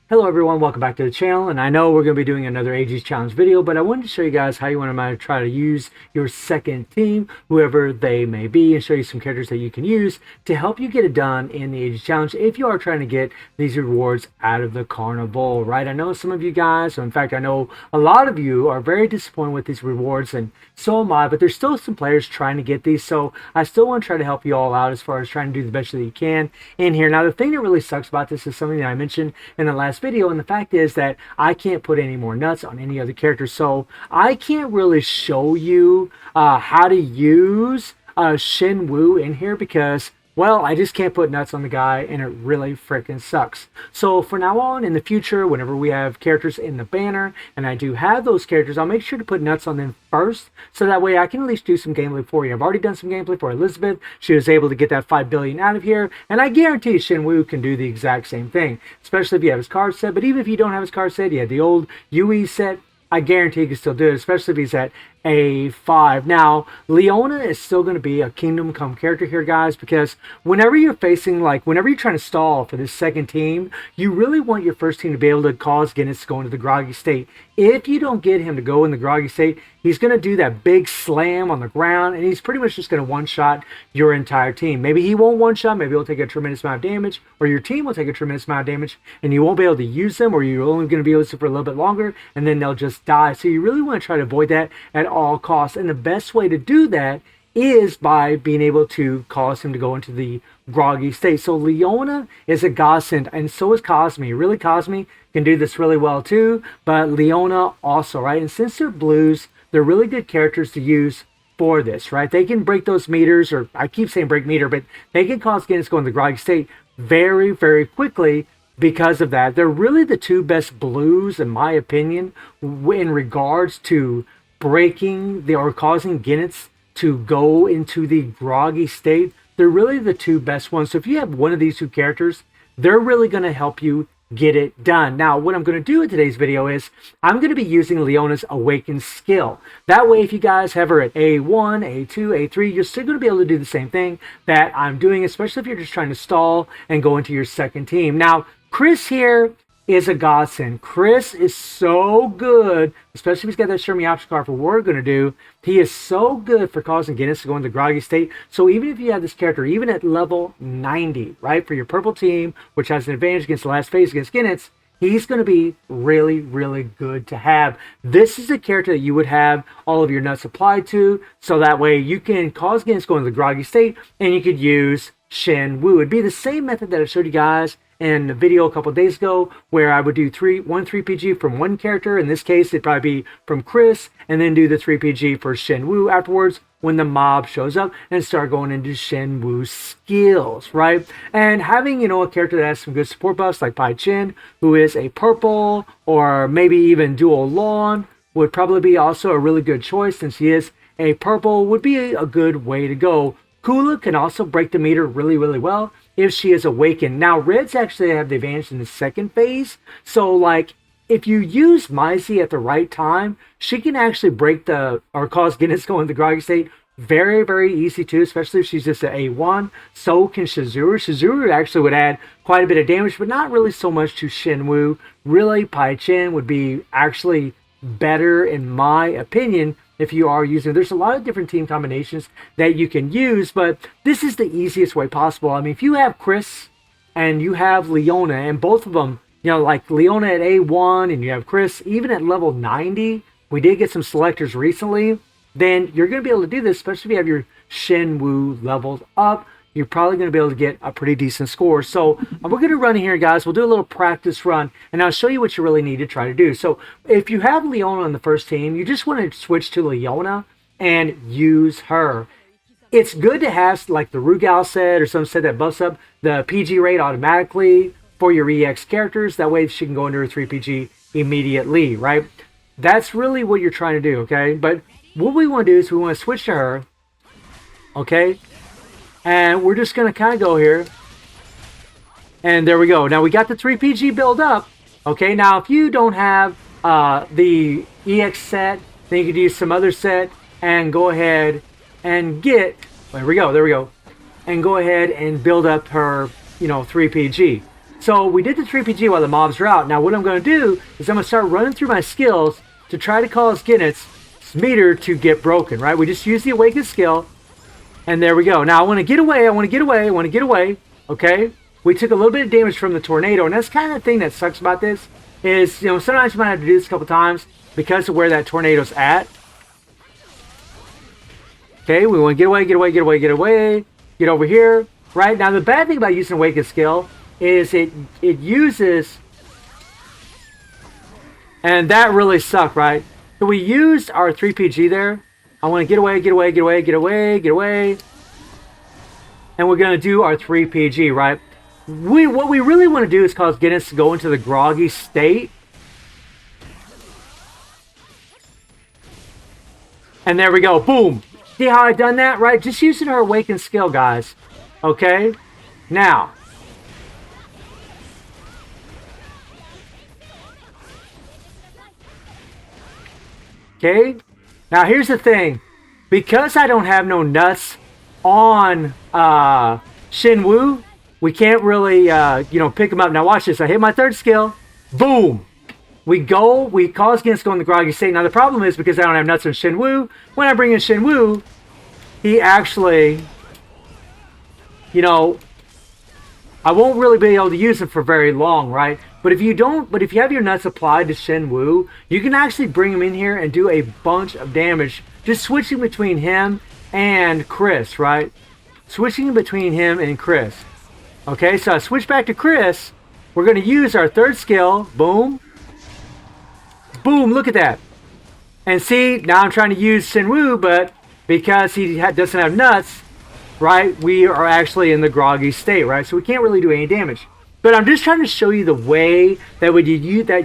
Hello everyone, welcome back to the channel, and I know we're going to be doing another AG's Challenge video, but I wanted to show you guys how you want to try to use your second team, whoever they may be, and show you some characters that you can use to help you get it done in the AG's Challenge if you are trying to get these rewards out of the carnival, right? I know some of you guys, or in fact I know a lot of you are very disappointed with these rewards, and so am I, but there's still some players trying to get these, so I still want to try to help you all out as far as trying to do the best that you can in here. Now the thing that really sucks about this is something that I mentioned in the last video, and the fact is that I can't put any more nuts on any other character, so I can't really show you how to use Shenwu in here because, well, I just can't put nuts on the guy, and it really freaking sucks. So for now on, in the future, whenever we have characters in the banner, and I do have those characters, I'll make sure to put nuts on them first, so that way I can at least do some gameplay for you. I've already done some gameplay for Elizabeth. She was able to get that 5 billion out of here, and I guarantee Shenwu can do the exact same thing, especially if you have his card set. But even if you don't have his card set, you have the old UE set, I guarantee he can still do it, especially if he's at A5. Now, Leona is still going to be a Kingdom Come character here, guys, because whenever you're facing, whenever you're trying to stall for this second team, you really want your first team to be able to cause Guinness to go into the groggy state. If you don't get him to go in the groggy state, he's going to do that big slam on the ground, and he's pretty much just going to one-shot your entire team. Maybe he won't one-shot, maybe he'll take a tremendous amount of damage, or your team will take a tremendous amount of damage, and you won't be able to use them, or you're only going to be able to use them for a little bit longer, and then they'll just die. So you really want to try to avoid that at all costs, and the best way to do that is by being able to cause him to go into the groggy state. So Leona is a godsend, and so is Cosme. Really, Cosme can do this really well too, but Leona also, right? And since they're blues, they're really good characters to use for this, right? They can break those meters, or I keep saying break meter, but they can cause Guinness to go into the groggy state very, very quickly. Because of that, they're really the two best blues, in my opinion, in regards to breaking or causing Guinness to go into the groggy state. They're really the two best ones. So if you have one of these two characters, they're really going to help you get it done. Now, what I'm going to do in today's video is I'm going to be using Leona's Awaken skill. That way, if you guys have her at A1, A2, A3, you're still going to be able to do the same thing that I'm doing, especially if you're just trying to stall and go into your second team. Now, Chris here is a godsend. Chris is so good, especially if he's got that Show Me option card for what we're going to do. He is so good for causing Guinness to go into the groggy state. So even if you have this character, even at level 90, right, for your purple team, which has an advantage against the last phase against Guinness, he's going to be really, really good to have. This is a character that you would have all of your nuts applied to, so that way you can cause Guinness to go into the groggy state, and you could use Shenwu. It'd be the same method that I showed you guys in the video a couple days ago, where I would do one 3PG from one character. In this case, it'd probably be from Chris, and then do the 3PG for Shenwu afterwards when the mob shows up, and start going into Shenwu's skills, right? And having, a character that has some good support buffs like Pai Chen, who is a purple, or maybe even dual lawn, would probably be also a really good choice, since he is a purple, would be a good way to go. Kula can also break the meter really, really well if she is awakened. Now, Reds actually have the advantage in the second phase. So, if you use Maisie at the right time, she can actually break or cause Guinness to go into the groggy state very, very easy too, especially if she's just an A1. So can Shizuru. Shizuru actually would add quite a bit of damage, but not really so much to Shenwu. Really, Pai Chen would be actually better, in my opinion, if you are using. There's a lot of different team combinations that you can use, but this is the easiest way possible. I mean, if you have Chris and you have Leona, and both of them, like Leona at A1 and you have Chris even at level 90, we did get some selectors recently, then you're going to be able to do this, especially if you have your Shenwu leveled up. You're probably going to be able to get a pretty decent score. So we're going to run here, guys. We'll do a little practice run, and I'll show you what you really need to try to do. So if you have Leona on the first team, you just want to switch to Leona and use her. It's good to have like the Rugal set or some set that buffs up the PG rate automatically for your EX characters. That way she can go into her 3PG immediately, right? That's really what you're trying to do, okay? But what we want to do is we want to switch to her, okay? And we're just going to kind of go here. And there we go. Now we got the 3PG build up. Okay, now if you don't have the EX set, then you could use some other set and go ahead and get, there we go. And go ahead and build up her, 3PG. So we did the 3PG while the mobs are out. Now what I'm going to do is I'm going to start running through my skills to try to cause Ginnett's meter to get broken, right? We just use the Awaken skill, and there we go. Now I want to get away, I want to get away, I want to get away, okay? We took a little bit of damage from the tornado, and that's kind of the thing that sucks about this, is, you know, sometimes you might have to do this a couple times because of where that tornado's at. Okay, we want to get away, get away, get away, get away, get over here, right? Now the bad thing about using Awaken skill is it uses, and that really sucked, right? So we used our 3PG there. I want to get away, get away, get away, get away, get away. And we're going to do our 3PG, right? What we really want to do is cause Ginnett's to go into the groggy state. And there we go, boom. See how I done that, right? Just using her Awaken skill, guys. Okay? Now, okay, now here's the thing. Because I don't have no nuts on Shenwu, we can't really, you know, pick him up. Now watch this. I hit my third skill. Boom. We cause Ginnett's to go in the groggy state. Now the problem is because I don't have nuts on Shenwu, when I bring in Shenwu, he actually, you know, I won't really be able to use him for very long, right? But if you have your nuts applied to Shenwu, you can actually bring him in here and do a bunch of damage just switching between him and Chris, right? Switching between him and Chris. Okay, so I switch back to Chris. We're going to use our third skill. Boom. Boom, look at that. And see, now I'm trying to use Shenwu, but because he doesn't have nuts, right, we are actually in the groggy state, right? So we can't really do any damage. But I'm just trying to show you the way that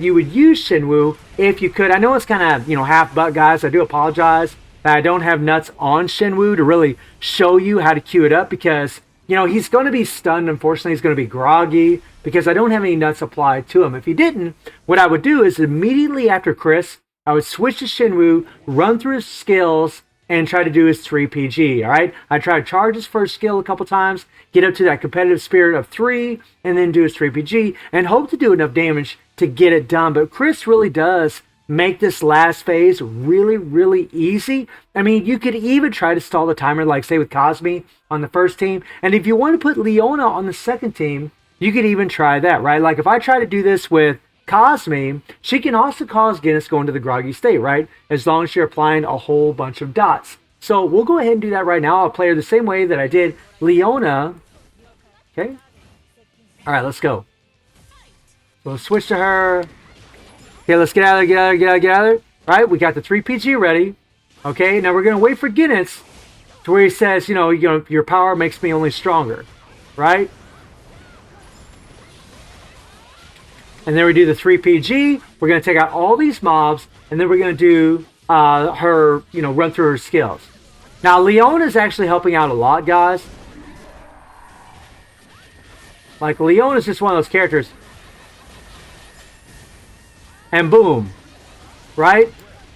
you would use Shenwu if you could. I know it's kind of, you know, half-butt, guys. I do apologize that I don't have nuts on Shenwu to really show you how to queue it up because, you know, he's going to be stunned. Unfortunately, he's going to be groggy because I don't have any nuts applied to him. If he didn't, what I would do is immediately after Chris, I would switch to Shenwu, run through his skills, and try to do his 3PG, all right? I try to charge his first skill a couple times, get up to that competitive spirit of 3, and then do his 3PG, and hope to do enough damage to get it done. But Chris really does make this last phase really, really easy. I mean, you could even try to stall the timer, like say with Cosme on the first team. And if you want to put Leona on the second team, you could even try that, right? Like if I try to do this with Cosme, she can also cause Ginnett's go into the groggy state, right? As long as you're applying a whole bunch of dots. So we'll go ahead and do that right now. I'll play her the same way that I did Leona. Okay. All right, let's go. We'll switch to her. Okay, let's get out of there, get out of there, get out of there, get out of there. All right, we got the 3PG ready. Okay, now we're going to wait for Ginnett's to where he says, you know, your power makes me only stronger, right? And then we do the 3PG. We're going to take out all these mobs, and then we're going to do her, you know, run through her skills. Now, Leona's actually helping out a lot, guys. Like, Leona's just one of those characters. And boom. Right?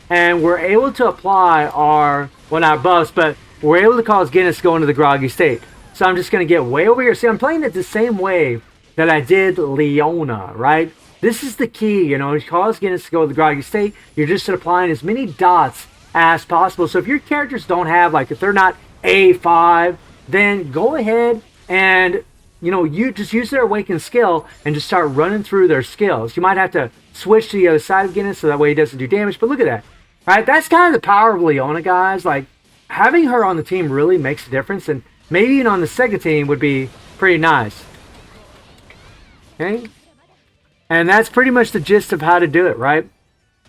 And we're able to apply our, well, not buffs, but we're able to cause Ginnett's to go into the groggy state. So I'm just going to get way over here. See, I'm playing it the same way that I did Leona, right? This is the key, you know, cause Ginnett's to go to the groggy state. You're just applying as many dots as possible. So if your characters don't have, like, if they're not A5, then go ahead and, you know, you just use their Awakened skill and just start running through their skills. You might have to switch to the other side of Ginnett's so that way he doesn't do damage. But look at that, right? That's kind of the power of Leona, guys. Like, having her on the team really makes a difference. And maybe even on the second team would be pretty nice. Okay? And that's pretty much the gist of how to do it, right?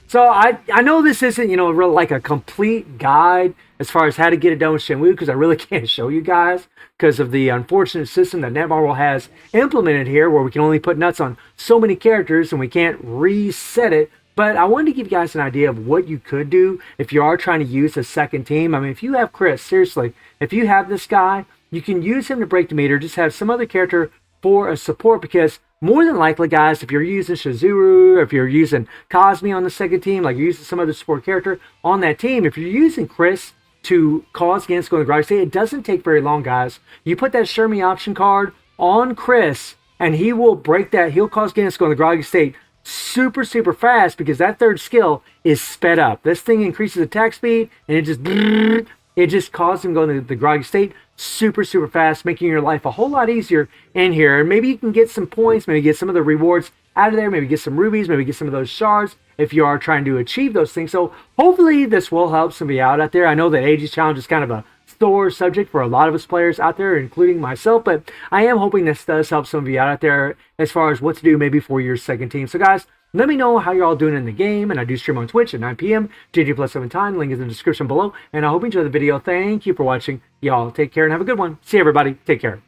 So I know this isn't, you know, real like a complete guide as far as how to get it done with Shenwu, because I really can't show you guys because of the unfortunate system that Netmarble has implemented here, where we can only put nuts on so many characters and we can't reset it. But I wanted to give you guys an idea of what you could do if you are trying to use a second team. I mean, if you have Chris, seriously, if you have this guy, you can use him to break the meter. Just have some other character for a support, because more than likely, guys, if you're using Shizuru, if you're using Cosme on the second team, like you're using some other support character on that team, if you're using Chris to cause Ginnett's to go in the groggy state, it doesn't take very long, guys. You put that Shermie option card on Chris, and he will break that. He'll cause Ganondorf to go in the groggy state super, super fast because that third skill is sped up. This thing increases attack speed, and it just causes him to go into the groggy state super, super fast, making your life a whole lot easier in here. And maybe you can get some points, maybe get some of the rewards out of there, maybe get some rubies, maybe get some of those shards if you are trying to achieve those things. So hopefully this will help somebody out there. I know that Ages Challenge is kind of a sore subject for a lot of us players out there, including myself, but I am hoping this does help some of you out there as far as what to do maybe for your second team. So guys, let me know how you're all doing in the game, and I do stream on Twitch at 9 p.m. JD+7 time. Link is in the description below, and I hope you enjoyed the video. Thank you for watching. Y'all take care and have a good one. See you, everybody. Take care.